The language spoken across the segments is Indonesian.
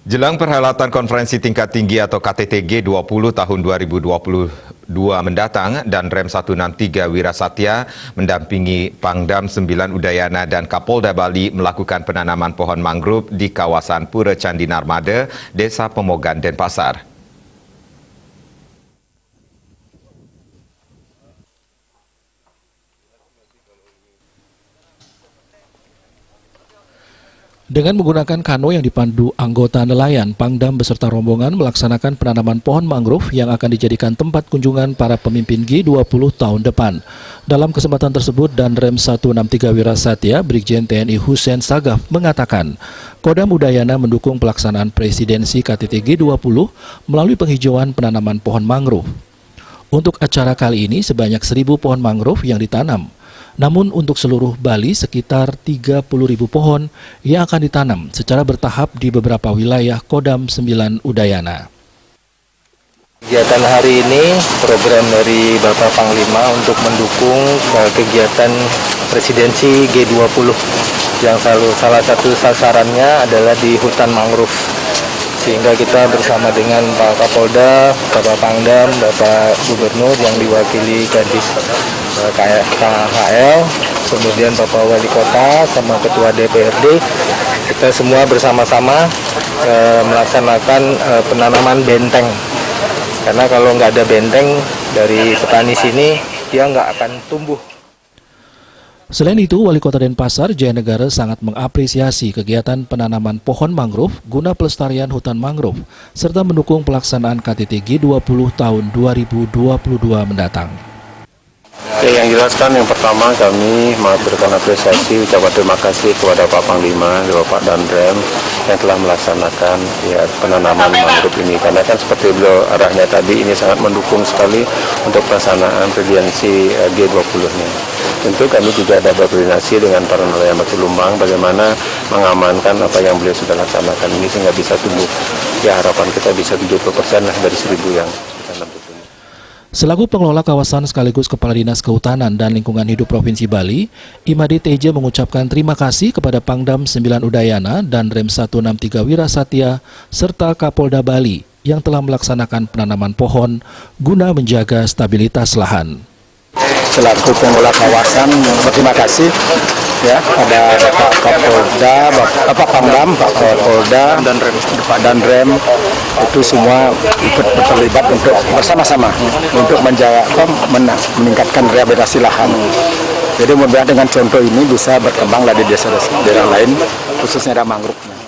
Jelang perhelatan konferensi tingkat tinggi atau KTT G20 tahun 2022 mendatang, dan Rem 163 Wirasatya mendampingi Pangdam 9 Udayana dan Kapolda Bali melakukan penanaman pohon mangrove di kawasan Pura Candi Narmada, Desa Pemogan, Denpasar. Dengan menggunakan kano yang dipandu anggota nelayan, Pangdam beserta rombongan melaksanakan penanaman pohon mangrove yang akan dijadikan tempat kunjungan para pemimpin G20 tahun depan. Dalam kesempatan tersebut, Danrem 163 Wirasatya, Brigjen TNI Hussein Sagaf mengatakan, Kodam Udayana mendukung pelaksanaan presidensi KTT G20 melalui penghijauan penanaman pohon mangrove. Untuk acara kali ini, sebanyak 1.000 pohon mangrove yang ditanam. Namun untuk seluruh Bali sekitar 30.000 pohon yang akan ditanam secara bertahap di beberapa wilayah Kodam 9 Udayana. Kegiatan hari ini program dari Bapak Panglima untuk mendukung kegiatan presidensi G20 yang salah satu sasarannya adalah di hutan mangrove. Sehingga kita bersama dengan Pak Kapolda, Bapak Pangdam, Bapak Gubernur yang diwakili Kadis KHL, kemudian Bapak Wali Kota sama Ketua DPRD, kita semua bersama-sama melaksanakan penanaman benteng. Karena kalau nggak ada benteng dari petani sini, dia nggak akan tumbuh. Selain itu, Wali Kota Denpasar, Jaya Negara sangat mengapresiasi kegiatan penanaman pohon mangrove guna pelestarian hutan mangrove, serta mendukung pelaksanaan KTT G20 tahun 2022 mendatang. Yang jelas kan yang pertama kami memberikan apresiasi, ucapan terima kasih kepada Pak Panglima, Bapak Danrem yang telah melaksanakan penanaman mangrove ini. Karena kan seperti beliau arahnya tadi, ini sangat mendukung sekali untuk pelaksanaan presidensi G20-nya. Tentu kami juga ada berkoordinasi dengan para nelayan Batu Lumbang bagaimana mengamankan apa yang beliau sudah laksanakan ini sehingga bisa tumbuh. Ya, harapan kita bisa 70% lah dari 1.000 yang ditanam itu. Selaku pengelola kawasan sekaligus Kepala Dinas Kehutanan dan Lingkungan Hidup Provinsi Bali, Imade Teja mengucapkan terima kasih kepada Pangdam 9 Udayana dan Rem 163 Wirasatya serta Kapolda Bali yang telah melaksanakan penanaman pohon guna menjaga stabilitas lahan. Selaku pengelola kawasan, berterima kasih ya pada Bapak Kapolda, Bapak Pangdam, Pak Kapolda, dan Pak Danrem, itu semua ikut terlibat untuk bersama-sama untuk menjaga, meningkatkan rehabilitasi lahan. Jadi mudah-mudahan dengan contoh ini bisa berkembang di desa-desa lain, khususnya ada mangrove.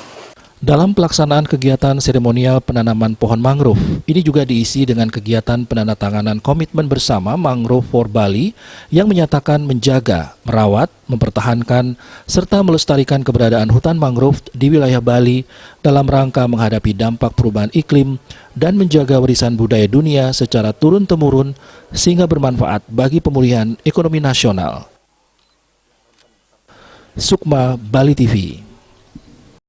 Dalam pelaksanaan kegiatan seremonial penanaman pohon mangrove, ini juga diisi dengan kegiatan penandatanganan komitmen bersama Mangrove for Bali yang menyatakan menjaga, merawat, mempertahankan, serta melestarikan keberadaan hutan mangrove di wilayah Bali dalam rangka menghadapi dampak perubahan iklim dan menjaga warisan budaya dunia secara turun-temurun sehingga bermanfaat bagi pemulihan ekonomi nasional. Sukma, Bali TV.